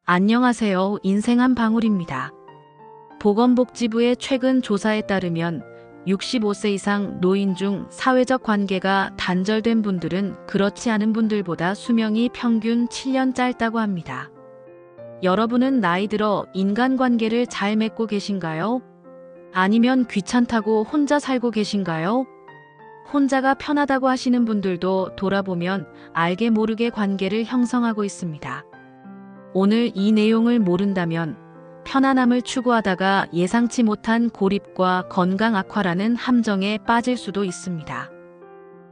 안녕하세요. 인생 한 방울입니다. 보건복지부의 최근 조사에 따르면 65세 이상 노인 중 사회적 관계가 단절된 분들은 그렇지 않은 분들보다 수명이 평균 7년 짧다고 합니다. 여러분은 나이 들어 인간관계를 잘 맺고 계신가요? 아니면 귀찮다고 혼자 살고 계신가요? 혼자가 편하다고 하시는 분들도 돌아보면 알게 모르게 관계를 형성하고 있습니다. 오늘 이 내용을 모른다면 편안함을 추구하다가 예상치 못한 고립과 건강 악화라는 함정에 빠질 수도 있습니다.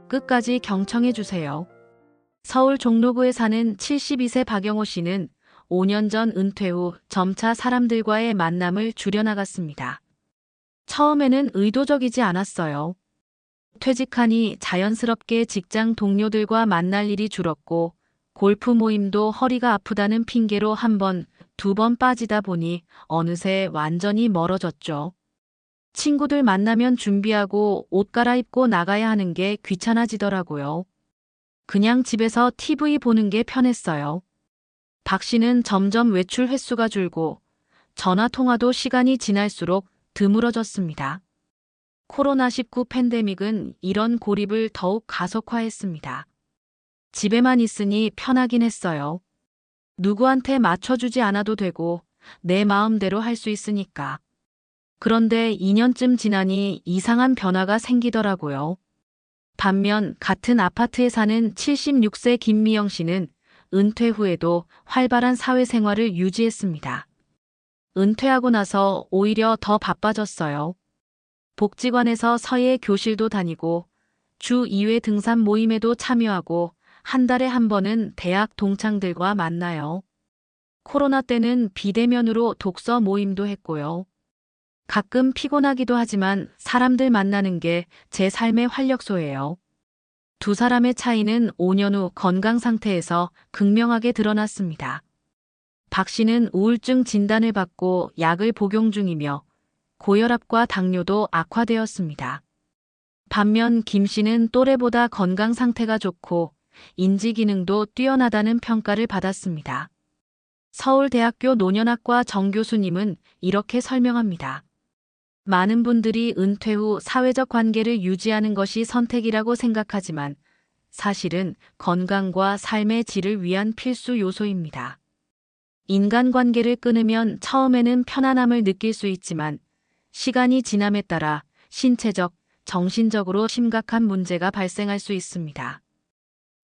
끝까지 경청해 주세요. 서울 종로구에 사는 72세 박영호 씨는 5년 전 은퇴 후 점차 사람들과의 만남을 줄여나갔습니다. 처음에는 의도적이지 않았어요. 퇴직하니 자연스럽게 직장 동료들과 만날 일이 줄었고 골프 모임도 허리가 아프다는 핑계로 한 번, 두 번 빠지다 보니 어느새 완전히 멀어졌죠. 친구들 만나면 준비하고 옷 갈아입고 나가야 하는 게 귀찮아지더라고요. 그냥 집에서 TV 보는 게 편했어요. 박 씨는 점점 외출 횟수가 줄고 전화 통화도 시간이 지날수록 드물어졌습니다. 코로나19 팬데믹은 이런 고립을 더욱 가속화했습니다. 집에만 있으니 편하긴 했어요. 누구한테 맞춰주지 않아도 되고 내 마음대로 할 수 있으니까. 그런데 2년쯤 지나니 이상한 변화가 생기더라고요. 반면 같은 아파트에 사는 76세 김미영 씨는 은퇴 후에도 활발한 사회생활을 유지했습니다. 은퇴하고 나서 오히려 더 바빠졌어요. 복지관에서 서예 교실도 다니고 주 2회 등산 모임에도 참여하고 한 달에 한 번은 대학 동창들과 만나요. 코로나 때는 비대면으로 독서 모임도 했고요. 가끔 피곤하기도 하지만 사람들 만나는 게 제 삶의 활력소예요. 두 사람의 차이는 5년 후 건강 상태에서 극명하게 드러났습니다. 박 씨는 우울증 진단을 받고 약을 복용 중이며 고혈압과 당뇨도 악화되었습니다. 반면 김 씨는 또래보다 건강 상태가 좋고 인지 기능도 뛰어나다는 평가를 받았습니다. 서울대학교 노년학과 정 교수님은 이렇게 설명합니다. 많은 분들이 은퇴 후 사회적 관계를 유지하는 것이 선택이라고 생각하지만 사실은 건강과 삶의 질을 위한 필수 요소입니다. 인간관계를 끊으면 처음에는 편안함을 느낄 수 있지만 시간이 지남에 따라 신체적, 정신적으로 심각한 문제가 발생할 수 있습니다.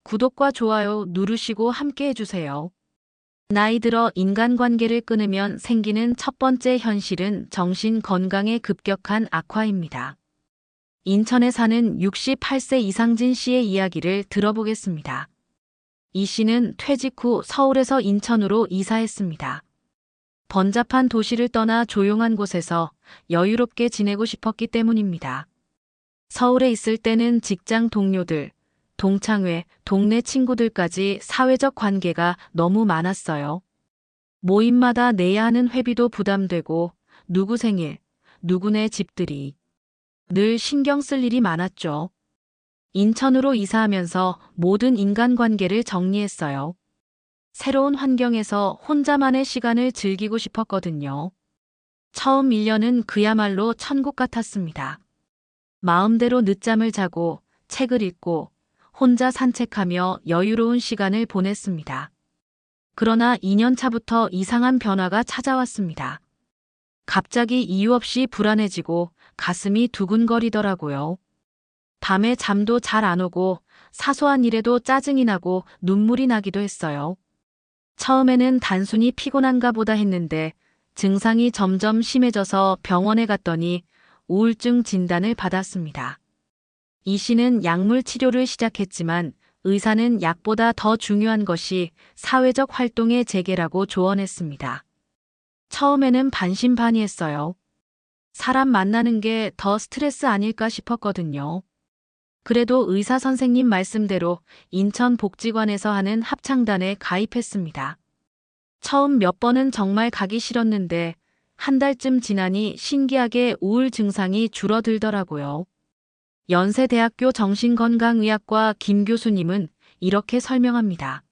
구독과 좋아요 누르시고 함께 해주세요. 나이 들어 인간관계를 끊으면 생기는 첫 번째 현실은 정신 건강의 급격한 악화입니다. 인천에 사는 68세 이상진 씨의 이야기를 들어보겠습니다. 이 씨는 퇴직 후 서울에서 인천으로 이사했습니다. 번잡한 도시를 떠나 조용한 곳에서 여유롭게 지내고 싶었기 때문입니다. 서울에 있을 때는 직장 동료들, 동창회, 동네 친구들까지 사회적 관계가 너무 많았어요. 모임마다 내야 하는 회비도 부담되고 누구 생일, 누구네 집들이 늘 신경 쓸 일이 많았죠. 인천으로 이사하면서 모든 인간관계를 정리했어요. 새로운 환경에서 혼자만의 시간을 즐기고 싶었거든요. 처음 1년은 그야말로 천국 같았습니다. 마음대로 늦잠을 자고 책을 읽고 혼자 산책하며 여유로운 시간을 보냈습니다. 그러나 2년 차부터 이상한 변화가 찾아왔습니다. 갑자기 이유 없이 불안해지고 가슴이 두근거리더라고요. 밤에 잠도 잘 안 오고 사소한 일에도 짜증이 나고 눈물이 나기도 했어요. 처음에는 단순히 피곤한가 보다 했는데 증상이 점점 심해져서 병원에 갔더니 우울증 진단을 받았습니다. 이 씨는 약물 치료를 시작했지만 의사는 약보다 더 중요한 것이 사회적 활동의 재개라고 조언했습니다. 처음에는 반신반의했어요. 사람 만나는 게 더 스트레스 아닐까 싶었거든요. 그래도 의사 선생님 말씀대로 인천 복지관에서 하는 합창단에 가입했습니다. 처음 몇 번은 정말 가기 싫었는데 한 달쯤 지나니 신기하게 우울 증상이 줄어들더라고요. 연세대학교 정신건강의학과 김 교수님은 이렇게 설명합니다.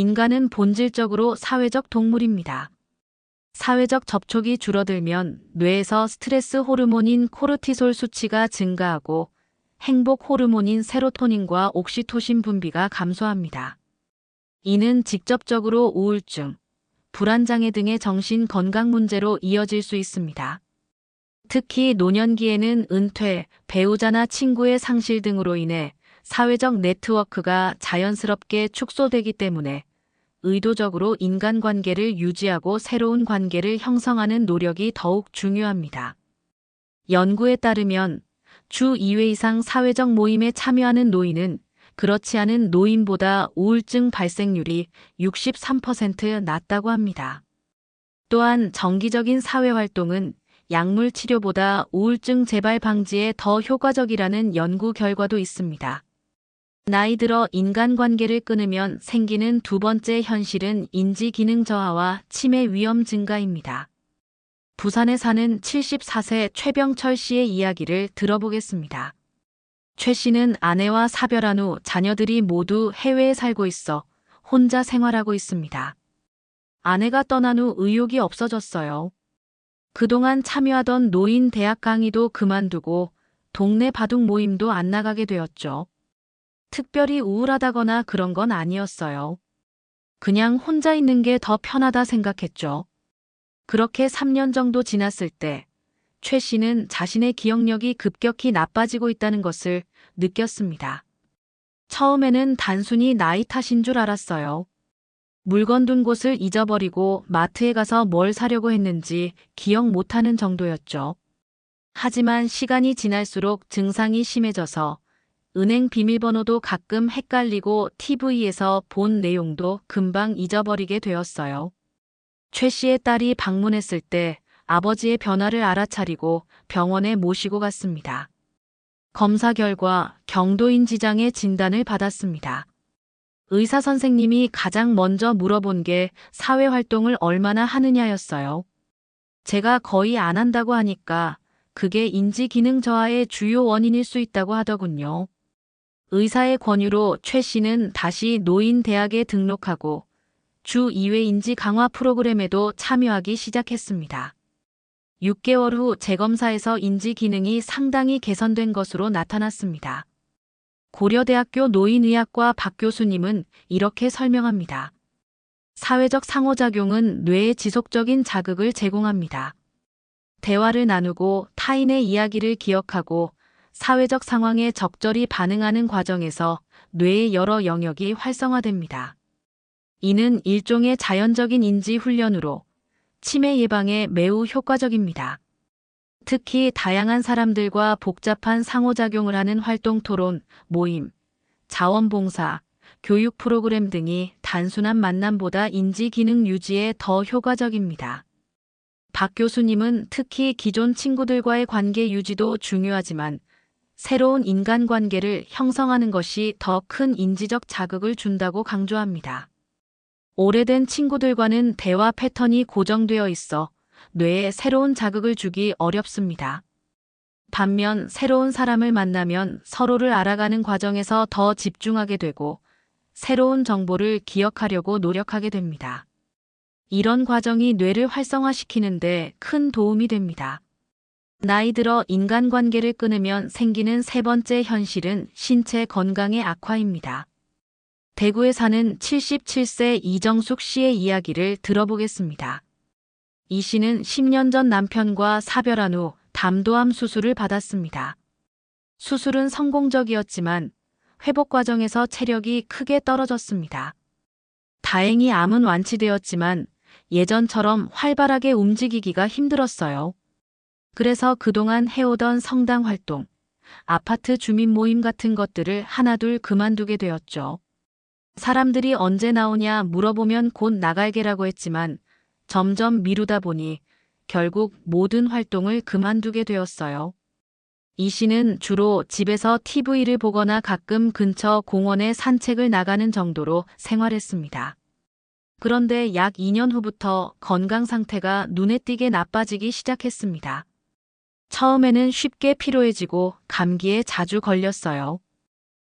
인간은 본질적으로 사회적 동물입니다. 사회적 접촉이 줄어들면 뇌에서 스트레스 호르몬인 코르티솔 수치가 증가하고 행복 호르몬인 세로토닌과 옥시토신 분비가 감소합니다. 이는 직접적으로 우울증, 불안장애 등의 정신 건강 문제로 이어질 수 있습니다. 특히 노년기에는 은퇴, 배우자나 친구의 상실 등으로 인해 사회적 네트워크가 자연스럽게 축소되기 때문에 의도적으로 인간관계를 유지하고 새로운 관계를 형성하는 노력이 더욱 중요합니다. 연구에 따르면 주 2회 이상 사회적 모임에 참여하는 노인은 그렇지 않은 노인보다 우울증 발생률이 63% 낮다고 합니다. 또한 정기적인 사회활동은 약물 치료보다 우울증 재발 방지에 더 효과적이라는 연구 결과도 있습니다. 나이 들어 인간관계를 끊으면 생기는 두 번째 현실은 인지기능 저하와 치매 위험 증가입니다. 부산에 사는 74세 최병철 씨의 이야기를 들어보겠습니다. 최 씨는 아내와 사별한 후 자녀들이 모두 해외에 살고 있어 혼자 생활하고 있습니다. 아내가 떠난 후 의욕이 없어졌어요. 그동안 참여하던 노인 대학 강의도 그만두고 동네 바둑 모임도 안 나가게 되었죠. 특별히 우울하다거나 그런 건 아니었어요. 그냥 혼자 있는 게 더 편하다 생각했죠. 그렇게 3년 정도 지났을 때 최 씨는 자신의 기억력이 급격히 나빠지고 있다는 것을 느꼈습니다. 처음에는 단순히 나이 탓인 줄 알았어요. 물건 둔 곳을 잊어버리고 마트에 가서 뭘 사려고 했는지 기억 못하는 정도였죠. 하지만 시간이 지날수록 증상이 심해져서 은행 비밀번호도 가끔 헷갈리고 TV에서 본 내용도 금방 잊어버리게 되었어요. 최 씨의 딸이 방문했을 때 아버지의 변화를 알아차리고 병원에 모시고 갔습니다. 검사 결과 경도인 지장의 진단을 받았습니다. 의사 선생님이 가장 먼저 물어본 게 사회활동을 얼마나 하느냐였어요. 제가 거의 안 한다고 하니까 그게 인지기능 저하의 주요 원인일 수 있다고 하더군요. 의사의 권유로 최 씨는 다시 노인 대학에 등록하고 주 2회 인지 강화 프로그램에도 참여하기 시작했습니다. 6개월 후 재검사에서 인지 기능이 상당히 개선된 것으로 나타났습니다. 고려대학교 노인의학과 박 교수님은 이렇게 설명합니다. 사회적 상호작용은 뇌에 지속적인 자극을 제공합니다. 대화를 나누고 타인의 이야기를 기억하고 사회적 상황에 적절히 반응하는 과정에서 뇌의 여러 영역이 활성화됩니다. 이는 일종의 자연적인 인지 훈련으로 치매 예방에 매우 효과적입니다. 특히 다양한 사람들과 복잡한 상호작용을 하는 활동 토론, 모임, 자원봉사, 교육 프로그램 등이 단순한 만남보다 인지 기능 유지에 더 효과적입니다. 박 교수님은 특히 기존 친구들과의 관계 유지도 중요하지만 새로운 인간관계를 형성하는 것이 더 큰 인지적 자극을 준다고 강조합니다. 오래된 친구들과는 대화 패턴이 고정되어 있어 뇌에 새로운 자극을 주기 어렵습니다. 반면 새로운 사람을 만나면 서로를 알아가는 과정에서 더 집중하게 되고 새로운 정보를 기억하려고 노력하게 됩니다. 이런 과정이 뇌를 활성화시키는데 큰 도움이 됩니다. 나이 들어 인간관계를 끊으면 생기는 세 번째 현실은 신체 건강의 악화입니다. 대구에 사는 77세 이정숙 씨의 이야기를 들어보겠습니다. 이 씨는 10년 전 남편과 사별한 후 담도암 수술을 받았습니다. 수술은 성공적이었지만 회복 과정에서 체력이 크게 떨어졌습니다. 다행히 암은 완치되었지만 예전처럼 활발하게 움직이기가 힘들었어요. 그래서 그동안 해오던 성당 활동, 아파트 주민 모임 같은 것들을 하나둘 그만두게 되었죠. 사람들이 언제 나오냐 물어보면 곧 나갈게라고 했지만 점점 미루다 보니 결국 모든 활동을 그만두게 되었어요. 이 씨는 주로 집에서 TV를 보거나 가끔 근처 공원에 산책을 나가는 정도로 생활했습니다. 그런데 약 2년 후부터 건강 상태가 눈에 띄게 나빠지기 시작했습니다. 처음에는 쉽게 피로해지고 감기에 자주 걸렸어요.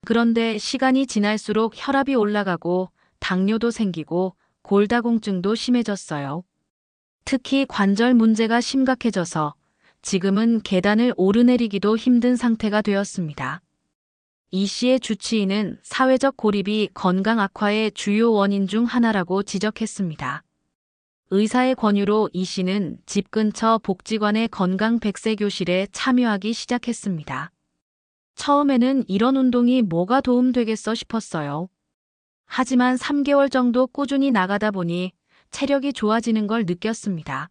그런데 시간이 지날수록 혈압이 올라가고 당뇨도 생기고 골다공증도 심해졌어요. 특히 관절 문제가 심각해져서 지금은 계단을 오르내리기도 힘든 상태가 되었습니다. 이 씨의 주치의는 사회적 고립이 건강 악화의 주요 원인 중 하나라고 지적했습니다. 의사의 권유로 이 씨는 집 근처 복지관의 건강 100세 교실에 참여하기 시작했습니다. 처음에는 이런 운동이 뭐가 도움되겠어 싶었어요. 하지만 3개월 정도 꾸준히 나가다 보니 체력이 좋아지는 걸 느꼈습니다.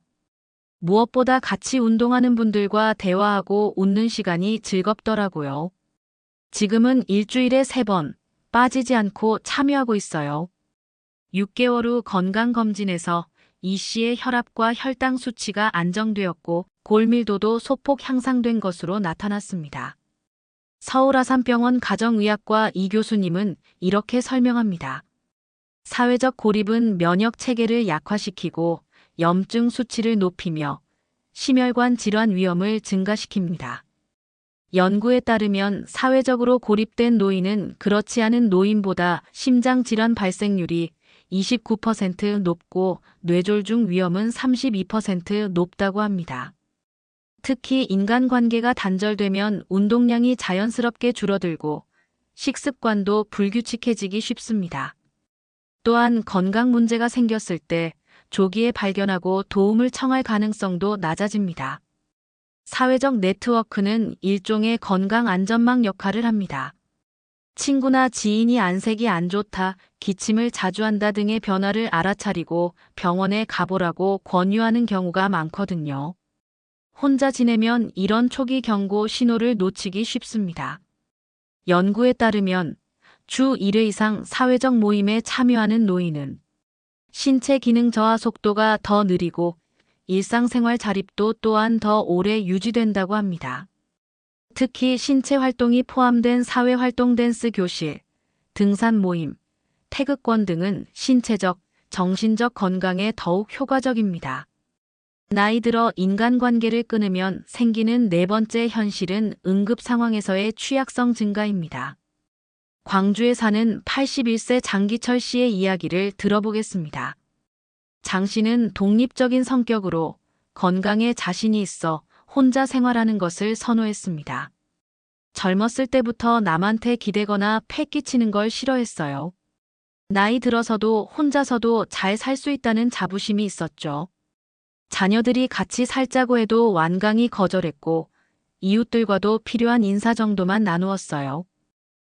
무엇보다 같이 운동하는 분들과 대화하고 웃는 시간이 즐겁더라고요. 지금은 일주일에 3번 빠지지 않고 참여하고 있어요. 6개월 후 건강검진에서 이 씨의 혈압과 혈당 수치가 안정되었고 골밀도도 소폭 향상된 것으로 나타났습니다. 서울아산병원 가정의학과 이 교수님은 이렇게 설명합니다. 사회적 고립은 면역 체계를 약화시키고 염증 수치를 높이며 심혈관 질환 위험을 증가시킵니다. 연구에 따르면 사회적으로 고립된 노인은 그렇지 않은 노인보다 심장질환 발생률이 29% 높고 뇌졸중 위험은 32% 높다고 합니다. 특히 인간관계가 단절되면 운동량이 자연스럽게 줄어들고 식습관도 불규칙해지기 쉽습니다. 또한 건강 문제가 생겼을 때 조기에 발견하고 도움을 청할 가능성도 낮아집니다. 사회적 네트워크는 일종의 건강 안전망 역할을 합니다. 친구나 지인이 안색이 안 좋다, 기침을 자주 한다 등의 변화를 알아차리고 병원에 가보라고 권유하는 경우가 많거든요. 혼자 지내면 이런 초기 경고 신호를 놓치기 쉽습니다. 연구에 따르면 주 1회 이상 사회적 모임에 참여하는 노인은 신체 기능 저하 속도가 더 느리고 일상생활 자립도 또한 더 오래 유지된다고 합니다. 특히 신체 활동이 포함된 사회활동 댄스 교실, 등산 모임, 태극권 등은 신체적, 정신적 건강에 더욱 효과적입니다. 나이 들어 인간관계를 끊으면 생기는 네 번째 현실은 응급 상황에서의 취약성 증가입니다. 광주에 사는 81세 장기철 씨의 이야기를 들어보겠습니다. 장 씨는 독립적인 성격으로 건강에 자신이 있어 혼자 생활하는 것을 선호했습니다. 젊었을 때부터 남한테 기대거나 패 끼치는 걸 싫어했어요. 나이 들어서도 혼자서도 잘 살 수 있다는 자부심이 있었죠. 자녀들이 같이 살자고 해도 완강히 거절했고 이웃들과도 필요한 인사 정도만 나누었어요.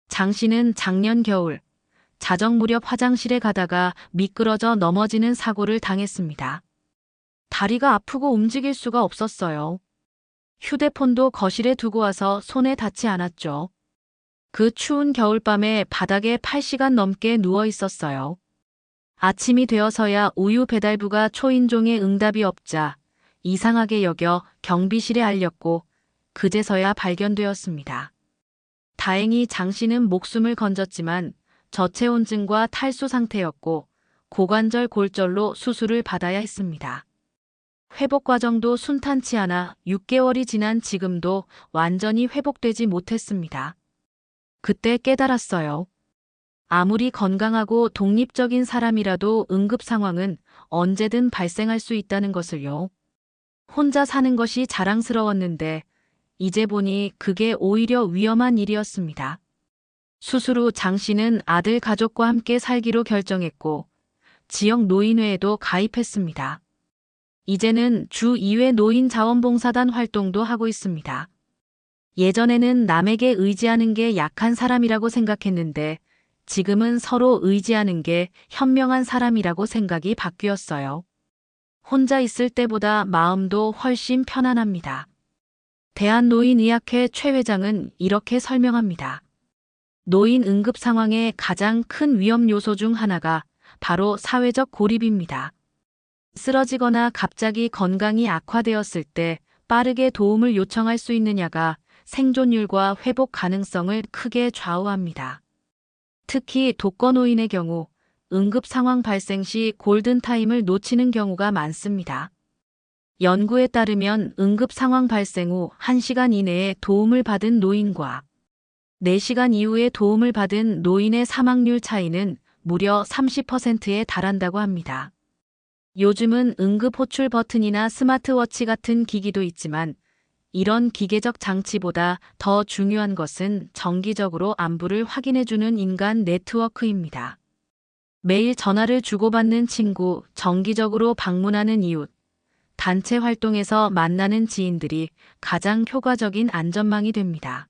장 씨는 작년 겨울 자정 무렵 화장실에 가다가 미끄러져 넘어지는 사고를 당했습니다. 다리가 아프고 움직일 수가 없었어요. 휴대폰도 거실에 두고 와서 손에 닿지 않았죠. 그 추운 겨울밤에 바닥에 8시간 넘게 누워 있었어요. 아침이 되어서야 우유 배달부가 초인종에 응답이 없자 이상하게 여겨 경비실에 알렸고 그제서야 발견되었습니다. 다행히 장 씨는 목숨을 건졌지만 저체온증과 탈수 상태였고 고관절 골절로 수술을 받아야 했습니다. 회복 과정도 순탄치 않아 6개월이 지난 지금도 완전히 회복되지 못했습니다. 그때 깨달았어요. 아무리 건강하고 독립적인 사람이라도 응급 상황은 언제든 발생할 수 있다는 것을요. 혼자 사는 것이 자랑스러웠는데 이제 보니 그게 오히려 위험한 일이었습니다. 수술 후 장 씨는 아들 가족과 함께 살기로 결정했고 지역 노인회에도 가입했습니다. 이제는 주 2회 노인 자원봉사단 활동도 하고 있습니다. 예전에는 남에게 의지하는 게 약한 사람이라고 생각했는데 지금은 서로 의지하는 게 현명한 사람이라고 생각이 바뀌었어요. 혼자 있을 때보다 마음도 훨씬 편안합니다. 대한노인의학회 최 회장은 이렇게 설명합니다. 노인 응급 상황의 가장 큰 위험 요소 중 하나가 바로 사회적 고립입니다. 쓰러지거나 갑자기 건강이 악화되었을 때 빠르게 도움을 요청할 수 있느냐가 생존율과 회복 가능성을 크게 좌우합니다. 특히 독거노인의 경우 응급 상황 발생 시 골든타임을 놓치는 경우가 많습니다. 연구에 따르면 응급 상황 발생 후 1시간 이내에 도움을 받은 노인과 4시간 이후에 도움을 받은 노인의 사망률 차이는 무려 30%에 달한다고 합니다. 요즘은 응급 호출 버튼이나 스마트워치 같은 기기도 있지만 이런 기계적 장치보다 더 중요한 것은 정기적으로 안부를 확인해주는 인간 네트워크입니다. 매일 전화를 주고받는 친구, 정기적으로 방문하는 이웃, 단체 활동에서 만나는 지인들이 가장 효과적인 안전망이 됩니다.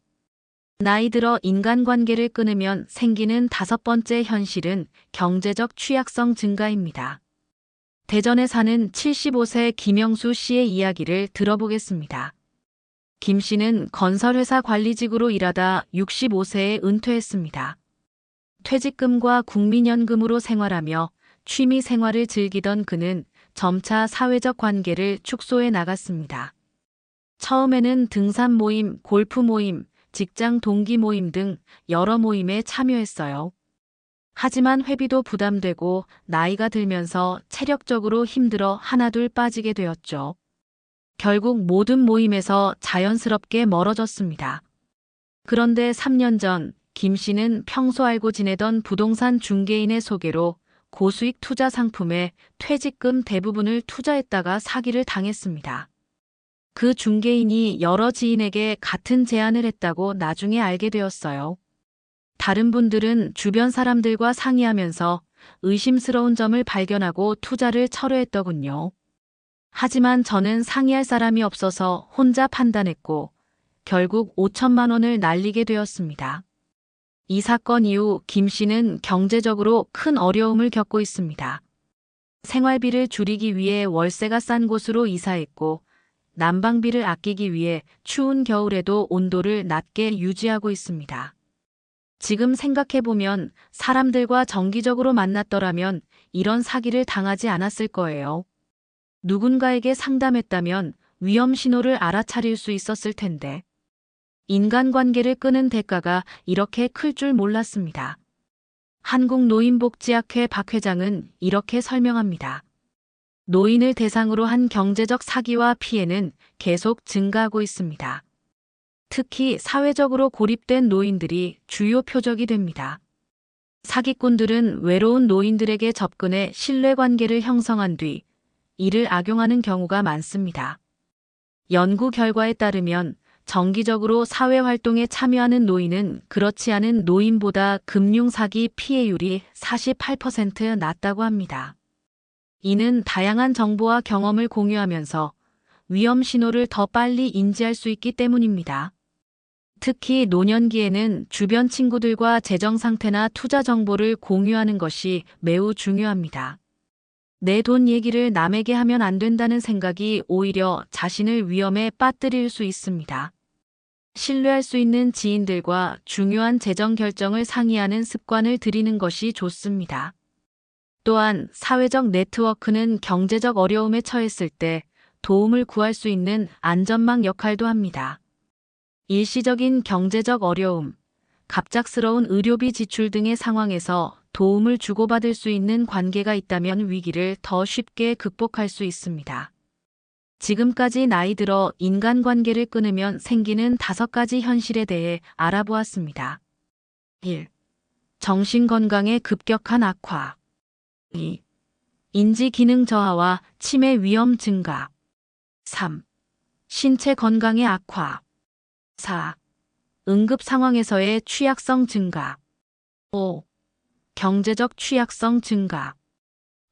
나이 들어 인간관계를 끊으면 생기는 다섯 번째 현실은 경제적 취약성 증가입니다. 대전에 사는 75세 김영수 씨의 이야기를 들어보겠습니다. 김 씨는 건설회사 관리직으로 일하다 65세에 은퇴했습니다. 퇴직금과 국민연금으로 생활하며 취미 생활을 즐기던 그는 점차 사회적 관계를 축소해 나갔습니다. 처음에는 등산 모임, 골프 모임, 직장 동기 모임 등 여러 모임에 참여했어요. 하지만 회비도 부담되고 나이가 들면서 체력적으로 힘들어 하나둘 빠지게 되었죠. 결국 모든 모임에서 자연스럽게 멀어졌습니다. 그런데 3년 전 김 씨는 평소 알고 지내던 부동산 중개인의 소개로 고수익 투자 상품에 퇴직금 대부분을 투자했다가 사기를 당했습니다. 그 중개인이 여러 지인에게 같은 제안을 했다고 나중에 알게 되었어요. 다른 분들은 주변 사람들과 상의하면서 의심스러운 점을 발견하고 투자를 철회했더군요. 하지만 저는 상의할 사람이 없어서 혼자 판단했고 결국 5천만 원을 날리게 되었습니다. 이 사건 이후 김 씨는 경제적으로 큰 어려움을 겪고 있습니다. 생활비를 줄이기 위해 월세가 싼 곳으로 이사했고 난방비를 아끼기 위해 추운 겨울에도 온도를 낮게 유지하고 있습니다. 지금 생각해보면 사람들과 정기적으로 만났더라면 이런 사기를 당하지 않았을 거예요. 누군가에게 상담했다면 위험 신호를 알아차릴 수 있었을 텐데. 인간관계를 끄는 대가가 이렇게 클 줄 몰랐습니다. 한국노인복지학회 박 회장은 이렇게 설명합니다. 노인을 대상으로 한 경제적 사기와 피해는 계속 증가하고 있습니다. 특히 사회적으로 고립된 노인들이 주요 표적이 됩니다. 사기꾼들은 외로운 노인들에게 접근해 신뢰관계를 형성한 뒤 이를 악용하는 경우가 많습니다. 연구 결과에 따르면 정기적으로 사회활동에 참여하는 노인은 그렇지 않은 노인보다 금융사기 피해율이 48% 낮다고 합니다. 이는 다양한 정보와 경험을 공유하면서 위험 신호를 더 빨리 인지할 수 있기 때문입니다. 특히 노년기에는 주변 친구들과 재정 상태나 투자 정보를 공유하는 것이 매우 중요합니다. 내 돈 얘기를 남에게 하면 안 된다는 생각이 오히려 자신을 위험에 빠뜨릴 수 있습니다. 신뢰할 수 있는 지인들과 중요한 재정 결정을 상의하는 습관을 들이는 것이 좋습니다. 또한 사회적 네트워크는 경제적 어려움에 처했을 때 도움을 구할 수 있는 안전망 역할도 합니다. 일시적인 경제적 어려움, 갑작스러운 의료비 지출 등의 상황에서 도움을 주고받을 수 있는 관계가 있다면 위기를 더 쉽게 극복할 수 있습니다. 지금까지 나이 들어 인간관계를 끊으면 생기는 5가지 현실에 대해 알아보았습니다. 1. 정신건강의 급격한 악화. 2. 인지기능 저하와 치매 위험 증가. 3. 신체 건강의 악화. 4. 응급 상황에서의 취약성 증가. 5. 경제적 취약성 증가.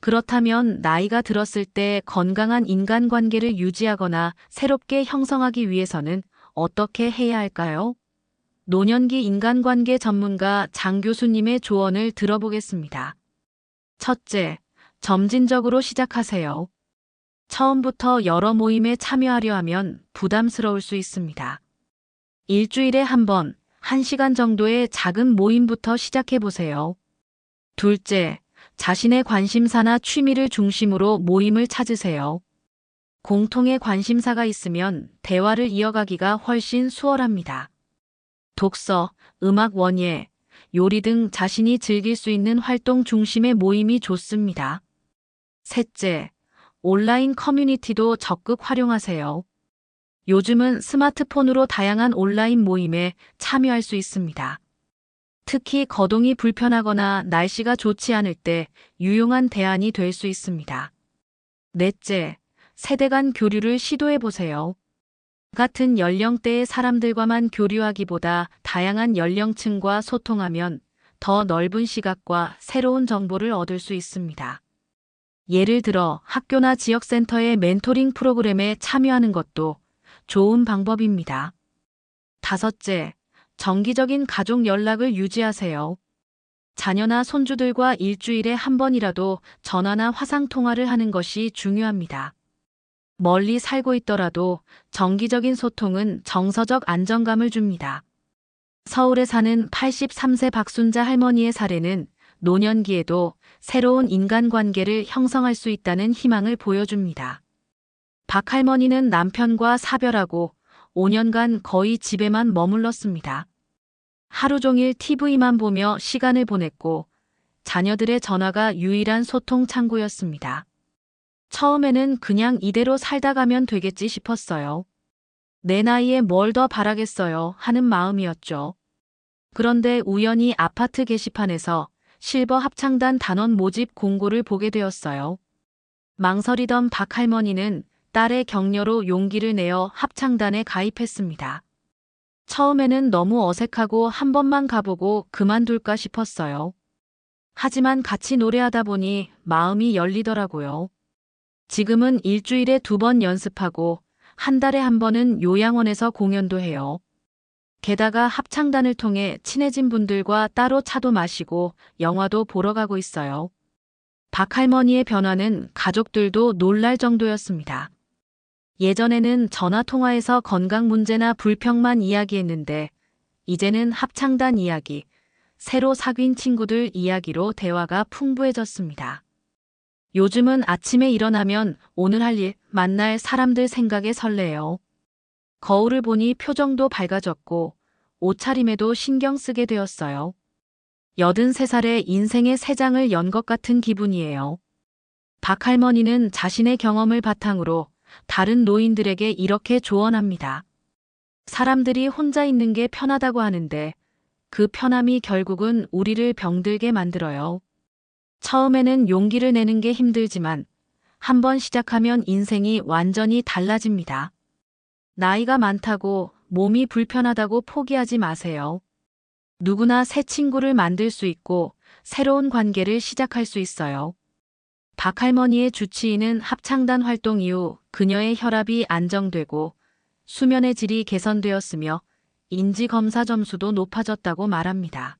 그렇다면 나이가 들었을 때 건강한 인간관계를 유지하거나 새롭게 형성하기 위해서는 어떻게 해야 할까요? 노년기 인간관계 전문가 장 교수님의 조언을 들어보겠습니다. 첫째, 점진적으로 시작하세요. 처음부터 여러 모임에 참여하려 하면 부담스러울 수 있습니다. 일주일에 한 번, 1시간 정도의 작은 모임부터 시작해보세요. 둘째, 자신의 관심사나 취미를 중심으로 모임을 찾으세요. 공통의 관심사가 있으면 대화를 이어가기가 훨씬 수월합니다. 독서, 음악 원예, 요리 등 자신이 즐길 수 있는 활동 중심의 모임이 좋습니다. 셋째, 온라인 커뮤니티도 적극 활용하세요. 요즘은 스마트폰으로 다양한 온라인 모임에 참여할 수 있습니다. 특히 거동이 불편하거나 날씨가 좋지 않을 때 유용한 대안이 될 수 있습니다. 넷째, 세대 간 교류를 시도해 보세요. 같은 연령대의 사람들과만 교류하기보다 다양한 연령층과 소통하면 더 넓은 시각과 새로운 정보를 얻을 수 있습니다. 예를 들어 학교나 지역센터의 멘토링 프로그램에 참여하는 것도 좋은 방법입니다. 다섯째, 정기적인 가족 연락을 유지하세요. 자녀나 손주들과 일주일에 한 번이라도 전화나 화상 통화를 하는 것이 중요합니다. 멀리 살고 있더라도 정기적인 소통은 정서적 안정감을 줍니다. 서울에 사는 83세 박순자 할머니의 사례는 노년기에도 새로운 인간관계를 형성할 수 있다는 희망을 보여줍니다. 박 할머니는 남편과 사별하고 5년간 거의 집에만 머물렀습니다. 하루 종일 TV만 보며 시간을 보냈고 자녀들의 전화가 유일한 소통 창구였습니다. 처음에는 그냥 이대로 살다 가면 되겠지 싶었어요. 내 나이에 뭘 더 바라겠어요 하는 마음이었죠. 그런데 우연히 아파트 게시판에서 실버 합창단 단원 모집 공고를 보게 되었어요. 망설이던 박 할머니는 딸의 격려로 용기를 내어 합창단에 가입했습니다. 처음에는 너무 어색하고 한 번만 가보고 그만둘까 싶었어요. 하지만 같이 노래하다 보니 마음이 열리더라고요. 지금은 일주일에 2번 연습하고 한 달에 한 번은 요양원에서 공연도 해요. 게다가 합창단을 통해 친해진 분들과 따로 차도 마시고 영화도 보러 가고 있어요. 박 할머니의 변화는 가족들도 놀랄 정도였습니다. 예전에는 전화 통화에서 건강 문제나 불평만 이야기했는데 이제는 합창단 이야기, 새로 사귄 친구들 이야기로 대화가 풍부해졌습니다. 요즘은 아침에 일어나면 오늘 할 일, 만날 사람들 생각에 설레요. 거울을 보니 표정도 밝아졌고 옷차림에도 신경 쓰게 되었어요. 83살에 인생의 새 장을 연 것 같은 기분이에요. 박 할머니는 자신의 경험을 바탕으로 다른 노인들에게 이렇게 조언합니다. 사람들이 혼자 있는 게 편하다고 하는데 그 편함이 결국은 우리를 병들게 만들어요. 처음에는 용기를 내는 게 힘들지만 한번 시작하면 인생이 완전히 달라집니다. 나이가 많다고 몸이 불편하다고 포기하지 마세요. 누구나 새 친구를 만들 수 있고 새로운 관계를 시작할 수 있어요. 박 할머니의 주치의는 합창단 활동 이후 그녀의 혈압이 안정되고 수면의 질이 개선되었으며 인지검사 점수도 높아졌다고 말합니다.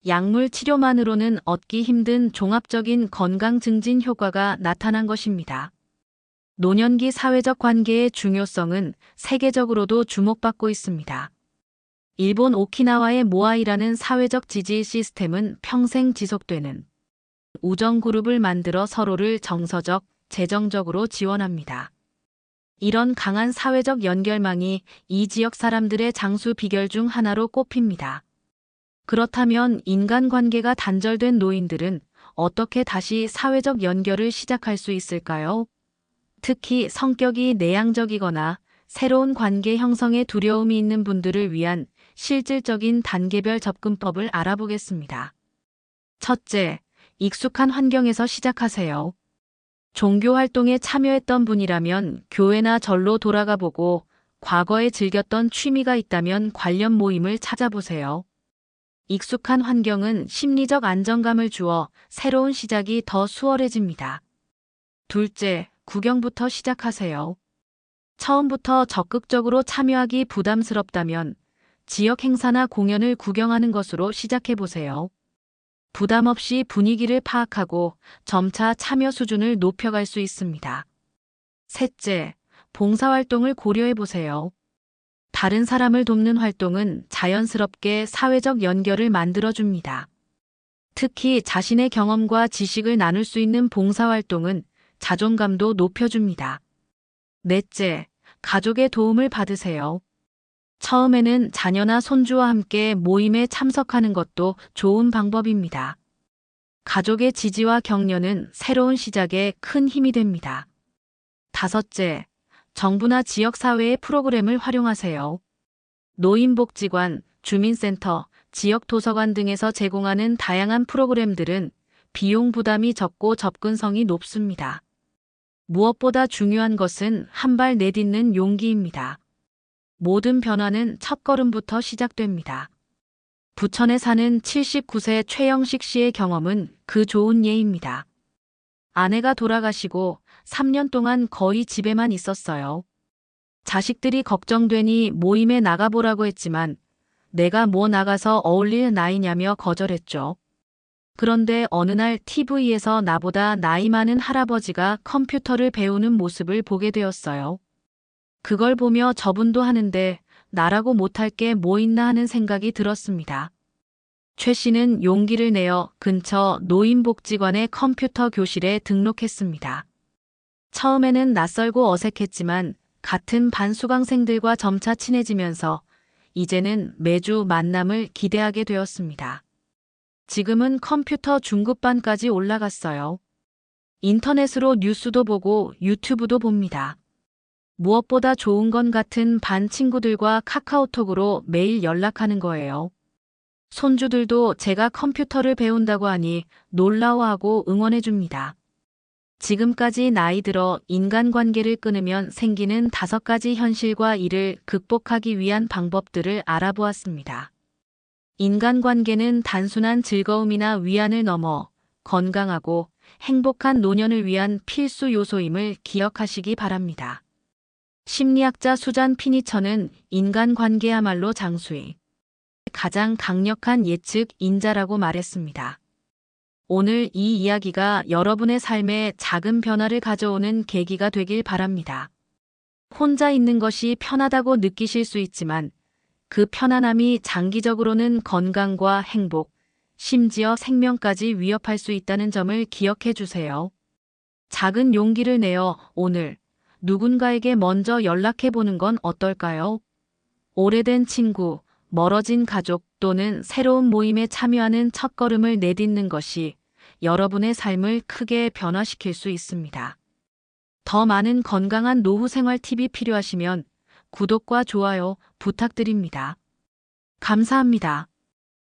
약물 치료만으로는 얻기 힘든 종합적인 건강 증진 효과가 나타난 것입니다. 노년기 사회적 관계의 중요성은 세계적으로도 주목받고 있습니다. 일본 오키나와의 모아이라는 사회적 지지 시스템은 평생 지속되는 우정 그룹을 만들어 서로를 정서적, 재정적으로 지원합니다. 이런 강한 사회적 연결망이 이 지역 사람들의 장수 비결 중 하나로 꼽힙니다. 그렇다면 인간관계가 단절된 노인들은 어떻게 다시 사회적 연결을 시작할 수 있을까요? 특히 성격이 내향적이거나 새로운 관계 형성에 두려움이 있는 분들을 위한 실질적인 단계별 접근법을 알아보겠습니다. 첫째, 익숙한 환경에서 시작하세요. 종교 활동에 참여했던 분이라면 교회나 절로 돌아가 보고 과거에 즐겼던 취미가 있다면 관련 모임을 찾아보세요. 익숙한 환경은 심리적 안정감을 주어 새로운 시작이 더 수월해집니다. 둘째, 구경부터 시작하세요. 처음부터 적극적으로 참여하기 부담스럽다면 지역 행사나 공연을 구경하는 것으로 시작해보세요. 부담 없이 분위기를 파악하고 점차 참여 수준을 높여갈 수 있습니다. 셋째, 봉사활동을 고려해보세요. 다른 사람을 돕는 활동은 자연스럽게 사회적 연결을 만들어줍니다. 특히 자신의 경험과 지식을 나눌 수 있는 봉사활동은 자존감도 높여줍니다. 넷째, 가족의 도움을 받으세요. 처음에는 자녀나 손주와 함께 모임에 참석하는 것도 좋은 방법입니다. 가족의 지지와 격려는 새로운 시작에 큰 힘이 됩니다. 다섯째, 정부나 지역사회의 프로그램을 활용하세요. 노인복지관, 주민센터, 지역 도서관 등에서 제공하는 다양한 프로그램들은 비용 부담이 적고 접근성이 높습니다. 무엇보다 중요한 것은 한 발 내딛는 용기입니다. 모든 변화는 첫걸음부터 시작됩니다. 부천에 사는 79세 최영식 씨의 경험은 그 좋은 예입니다. 아내가 돌아가시고 3년 동안 거의 집에만 있었어요. 자식들이 걱정되니 모임에 나가보라고 했지만 내가 뭐 나가서 어울릴 나이냐며 거절했죠. 그런데 어느 날 TV에서 나보다 나이 많은 할아버지가 컴퓨터를 배우는 모습을 보게 되었어요. 그걸 보며 저분도 하는데 나라고 못할 게 뭐 있나 하는 생각이 들었습니다. 최 씨는 용기를 내어 근처 노인복지관의 컴퓨터 교실에 등록했습니다. 처음에는 낯설고 어색했지만 같은 반 수강생들과 점차 친해지면서 이제는 매주 만남을 기대하게 되었습니다. 지금은 컴퓨터 중급반까지 올라갔어요. 인터넷으로 뉴스도 보고 유튜브도 봅니다. 무엇보다 좋은 건 같은 반 친구들과 카카오톡으로 매일 연락하는 거예요. 손주들도 제가 컴퓨터를 배운다고 하니 놀라워하고 응원해줍니다. 지금까지 나이 들어 인간관계를 끊으면 생기는 5가지 현실과 이를 극복하기 위한 방법들을 알아보았습니다. 인간관계는 단순한 즐거움이나 위안을 넘어 건강하고 행복한 노년을 위한 필수 요소임을 기억하시기 바랍니다. 심리학자 수잔 피니처는 인간관계야말로 장수의 가장 강력한 예측 인자라고 말했습니다. 오늘 이 이야기가 여러분의 삶에 작은 변화를 가져오는 계기가 되길 바랍니다. 혼자 있는 것이 편하다고 느끼실 수 있지만 그 편안함이 장기적으로는 건강과 행복, 심지어 생명까지 위협할 수 있다는 점을 기억해 주세요. 작은 용기를 내어 오늘 누군가에게 먼저 연락해 보는 건 어떨까요? 오래된 친구, 멀어진 가족 또는 새로운 모임에 참여하는 첫걸음을 내딛는 것이 여러분의 삶을 크게 변화시킬 수 있습니다. 더 많은 건강한 노후 생활 팁이 필요하시면 구독과 좋아요 부탁드립니다. 감사합니다.